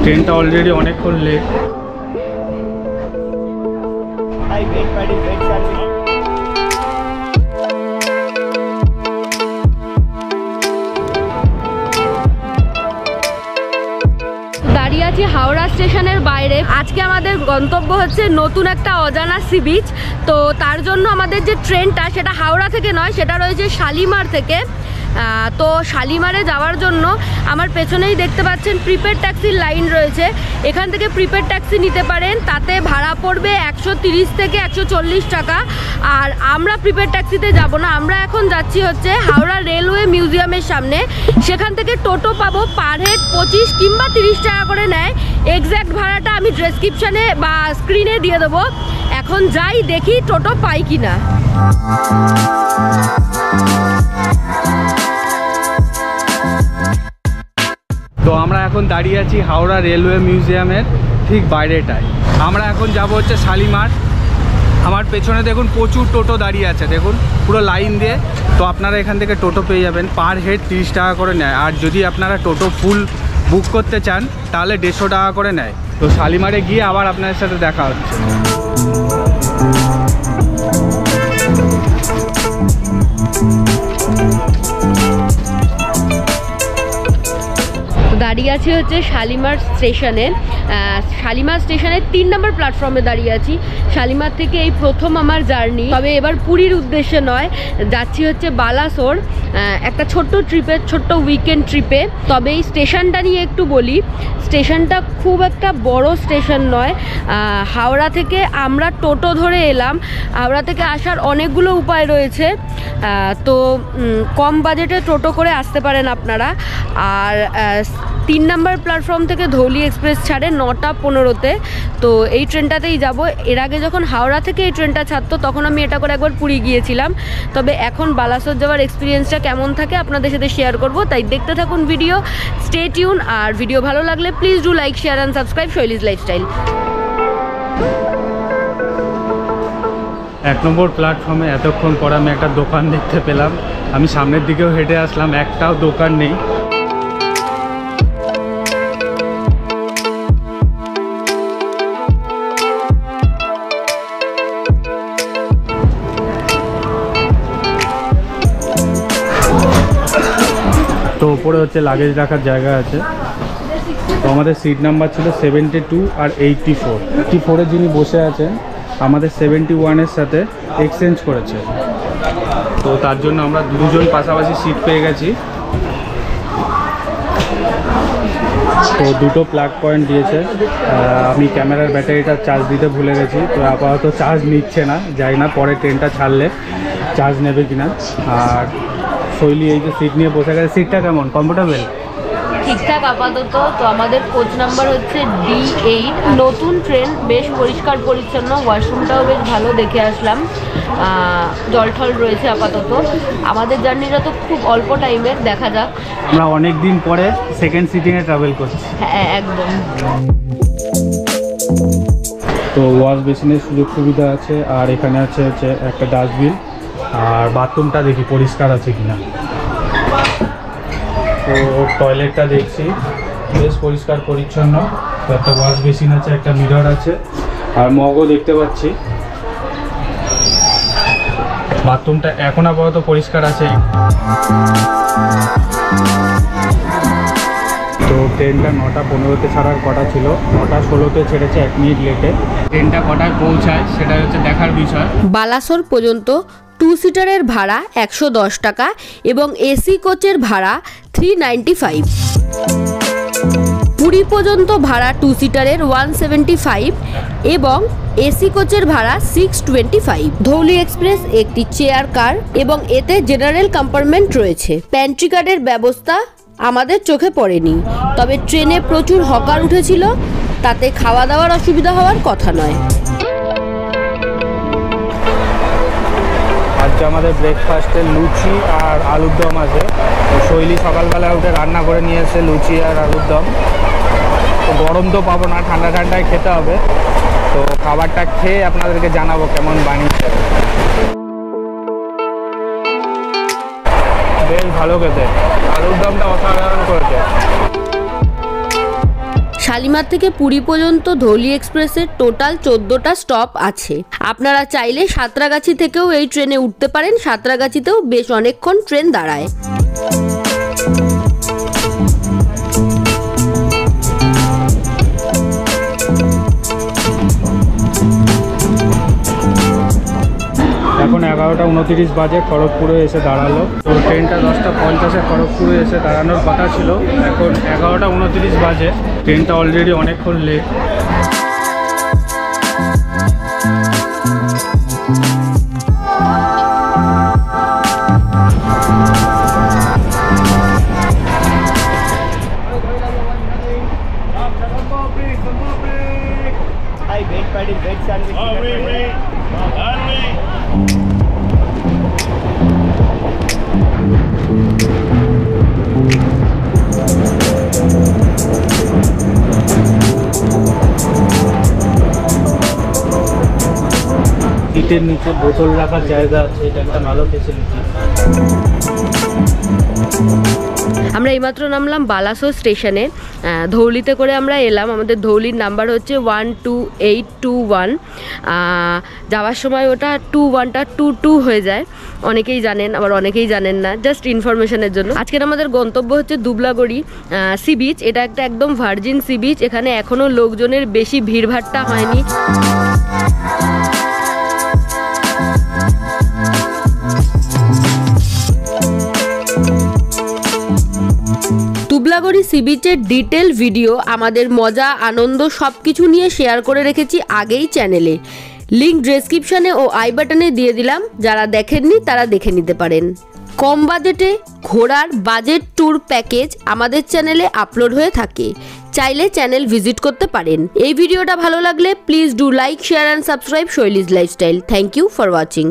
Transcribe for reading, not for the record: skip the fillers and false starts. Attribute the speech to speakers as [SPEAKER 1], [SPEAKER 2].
[SPEAKER 1] ট্রেনটা অলরেডি অনেকক্ষণ লেট।
[SPEAKER 2] দাঁড়িয়ে আছি হাওড়া স্টেশনের বাইরে। আজকে আমাদের গন্তব্য হচ্ছে নতুন একটা অজানা সি বিচ। তো তার জন্য আমাদের যে ট্রেনটা সেটা হাওড়া থেকে নয়, সেটা রয়েছে শালিমার থেকে। তো শালিমারে যাওয়ার জন্য আমার পেছনেই দেখতে পাচ্ছেন প্রিপেড ট্যাক্সির লাইন রয়েছে। এখান থেকে প্রিপেড ট্যাক্সি নিতে পারেন, তাতে ভাড়া পড়বে 130 থেকে 140 টাকা। আর আমরা প্রিপেড ট্যাক্সিতে যাব না, আমরা এখন যাচ্ছি হচ্ছে হাওড়া রেলওয়ে মিউজিয়ামের সামনে। সেখান থেকে টোটো পাবো, পার হেড 25 কিংবা 30 টাকা করে নেয়। এক্স্যাক্ট ভাড়াটা আমি ডেসক্রিপশানে বা স্ক্রিনে দিয়ে দেবো। এখন যাই, দেখি টোটো পাই কিনা।
[SPEAKER 1] তো আমরা এখন দাঁড়িয়ে আছি হাওড়া রেলওয়ে মিউজিয়ামের ঠিক বাইরেটায়। আমরা এখন যাব হচ্ছে শালিমার। আমার পেছনে দেখুন প্রচুর টোটো দাঁড়িয়ে আছে, দেখুন পুরো লাইন দিয়ে। তো আপনারা এখান থেকে টোটো পেয়ে যাবেন, পার হেড 30 টাকা করে নেয়। আর যদি আপনারা টোটো ফুল বুক করতে চান তাহলে 150 টাকা করে নেয়। তো শালিমারে গিয়ে আবার আপনাদের সাথে দেখা হচ্ছে।
[SPEAKER 2] দাঁড়িয়ে আছি হচ্ছে শালিমার স্টেশনে। শালিমার স্টেশনের 3 নম্বর প্ল্যাটফর্মে দাঁড়িয়ে আছি। শালিমার থেকে এই প্রথম আমার জার্নি, তবে এবার পুরীর উদ্দেশ্যে নয়, যাচ্ছি হচ্ছে বালাসোর একটা ছোট্ট ট্রিপে, ছোট্ট উইকেন্ড ট্রিপে। তবে এই স্টেশনটা নিয়ে একটু বলি। স্টেশনটা খুব একটা বড় স্টেশন নয়। হাওড়া থেকে আমরা টোটো ধরে এলাম। হাওড়া থেকে আসার অনেকগুলো উপায় রয়েছে, তো কম বাজেটে টোটো করে আসতে পারেন আপনারা। আর 3 নম্বর প্ল্যাটফর্ম থেকে ধৌলি এক্সপ্রেস ছাড়ে 9টা 15-তে। তো এই ট্রেনটাতেই যাব। এর আগে যখন হাওড়া থেকে এই ট্রেনটা ছাড়তো তখন আমি এটা করে একবার পুরী গিয়েছিলাম। তবে এখন বালাসোর যাওয়ার এক্সপিরিয়েন্সটা কেমন থাকে আপনাদের সাথে শেয়ার করব, তাই দেখতে থাকুন ভিডিও, স্টে টিউন। আর ভিডিও ভালো লাগলে please do like, share and subscribe Shoili's lifestyle.
[SPEAKER 1] 1 number প্ল্যাটফর্মে এতক্ষণ পর আমি একটা দোকান দেখতে পেলাম। আমি সামনের দিকেও হেঁটে আসলাম, একটাও দোকান নেই। তো উপরে হচ্ছে লাগেজ রাখার জায়গা আছে। তো আমাদের সিট নাম্বার ছিল 72 আর 84। 84-এ যিনি বসে আছেন আমাদের 71-এর সাথে এক্সচেঞ্জ করেছে। তো তার জন্য আমরা দুজন পাশাপাশি সিট পেয়ে গেছি। তো দুটো প্লাগ পয়েন্ট দিয়েছে। আমি ক্যামেরার ব্যাটারিটা চার্জ দিতে ভুলে গেছি, তো আপাতত চার্জ নিচ্ছে না, যাই না পরে ট্রেনটা ছাড়লে চার্জ নেবে কিনা। আর শৈলী এই যে সিট নিয়ে বসে গেছে, সিটটা কেমন, কমফোর্টেবল?
[SPEAKER 2] ঠিকঠাক আপাতত। তো আমাদের কোচ নাম্বার হচ্ছে D8। নতুন ট্রেন, বেশ পরিষ্কার পরিচ্ছন্ন, ওয়াশরুমটাও বেশ ভালো দেখে আসলাম, জলঠল রয়েছে আপাতত। আমাদের জার্নিটা তো খুব অল্প টাইমের, দেখা যাক।
[SPEAKER 1] আমরা অনেক দিন পরে সেকেন্ড সিটিংয়ে ট্রাভেল করছি।
[SPEAKER 2] হ্যাঁ, একদম।
[SPEAKER 1] তো ওয়াশ বেসিনের সুযোগ সুবিধা আছে, আর এখানে আছে হচ্ছে একটা ডাস্টবিন। আর বাথরুমটা দেখি পরিষ্কার আছে কিনা। তো টয়লেটটা দেখছি বেশ পরিষ্কার পরিচ্ছন্ন। তো একটা ওয়াশ বেসিন আছে, একটা মিরর আছে, আর মগও দেখতে পাচ্ছি। বাথরুমটা এখন আপাতত পরিষ্কার আছে। তো ট্রেনটা 9টা 15-তে ছাড়ার কথা ছিল, 9টা 16-তে ছেড়েছে, 1 মিনিট লেটে। ট্রেনটা কটায় পৌঁছায় সেটা হচ্ছে দেখার বিষয়।
[SPEAKER 2] বালাসোর পর্যন্ত 2 সিটারের ভাড়া 110 টাকা এবং এসি কোচের ভাড়া 395। পুরী পর্যন্ত ভাড়া 2 সিটারের 175 এবং এসি কোচের ভাড়া 625। ধৌলি এক্সপ্রেস একটি চেয়ার কার এবং এতে জেনারেল কম্পার্টমেন্ট রয়েছে। প্যান্ট্রি কার্ডের ব্যবস্থা আমাদের চোখে পড়েনি, তবে ট্রেনে প্রচুর হকার উঠেছিল, তাতে খাওয়া দাওয়ার অসুবিধা হওয়ার কথা নয়।
[SPEAKER 1] আজকে আমাদের ব্রেকফাস্টে লুচি আর আলুর দম আছে। তো শৈলী সকালবেলা উঠে রান্না করে নিয়ে এসে লুচি আর আলুর দম। তো গরম তো পাবো না, ঠান্ডা ঠান্ডায় খেতে হবে। তো খাবারটা খেয়ে আপনাদেরকে জানাবো কেমন বানিয়েছে। বেশ ভালো খেতে, আলুর দমটা অসাধারণ করেছে।
[SPEAKER 2] শালিমার থেকে পুরী পর্যন্ত ধৌলি এক্সপ্রেসের টোটাল 14টা স্টপ আছে। আপনারা চাইলে সাঁতরাগাছি থেকেও এই ট্রেনে উঠতে পারেন। সাঁতরাগাছিতেও বেশ অনেকক্ষণ ট্রেন দাঁড়ায়।
[SPEAKER 1] এখন 11:29 বাজে, খড়গপুরে এসে দাঁড়ালো। তো ট্রেনটা 10:50-এ খড়গপুরে এসে দাঁড়ানোর কথা ছিল, এখন 11:29 বাজে। ট্রেনটা অলরেডি অনেকক্ষণ লেট। সিটের নিচে বোতল রাখার জায়গা আছে, এটা একটা ভালো ফেসিলিটি।
[SPEAKER 2] আমরা এইমাত্র নামলাম বালাসোর স্টেশনে। ধৌলিতে করে আমরা এলাম। আমাদের ধৌলির নাম্বার হচ্ছে 12821। যাওয়ার সময় ওটা 21টা 22 হয়ে যায়। অনেকেই জানেন, আবার অনেকেই জানেন না, জাস্ট ইনফরমেশনের জন্য। আজকের আমাদের গন্তব্য হচ্ছে দুবলাগড়ি সি বিচ। এটা একটা একদম ভার্জিন সি বিচ। এখানে এখনও লোকজনের বেশি ভিড়ভাট্টা হয়নি। দুবলাগড়ি সি বিচের ডিটেল ভিডিও, আমাদের মজা আনন্দ সব কিছু নিয়ে শেয়ার করে রেখেছি আগেই চ্যানেলে। লিঙ্ক ডেসক্রিপশনে ও আই বাটনে দিয়ে দিলাম, যারা দেখেননি তারা দেখে নিতে পারেন। কম বাজেটে ঘোরার বাজেট ট্যুর প্যাকেজ আমাদের চ্যানেলে আপলোড হয়ে থাকে, চাইলে চ্যানেল ভিজিট করতে পারেন। এই ভিডিওটা ভালো লাগলে please do like, share and subscribe Shoili's lifestyle. Thank you for watching.